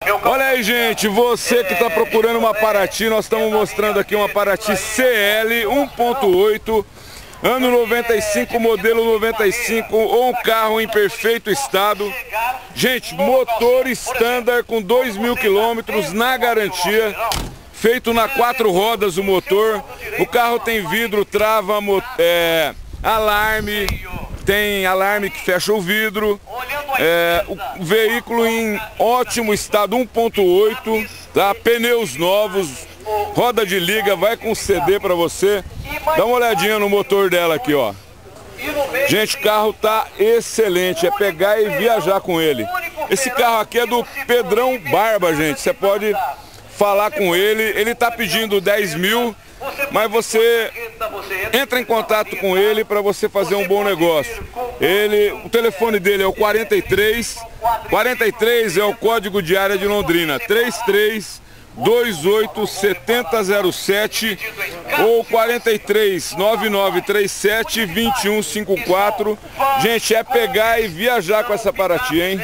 Olha aí, gente, você que está procurando uma Paraty, nós estamos mostrando aqui uma Paraty CL 1.8, ano 95, modelo 95, ou um carro em perfeito estado. Gente, motor standard com 2.000 quilômetros na garantia, feito na 4 rodas o motor. O carro tem vidro, trava, alarme, tem alarme que fecha o vidro. O veículo em ótimo estado, 1.8, tá? Pneus novos, roda de liga, vai com CD para você. Dá uma olhadinha no motor dela aqui, ó. Gente, o carro tá excelente, é pegar e viajar com ele. Esse carro aqui é do Pedrão Barba, gente. Você pode falar com ele, ele tá pedindo 10 mil, mas você entra em contato com ele para você fazer um bom negócio. O telefone dele é o 43 é o código de área de Londrina, 33287007 ou 4399372154. Gente, é pegar e viajar com essa Paraty, hein?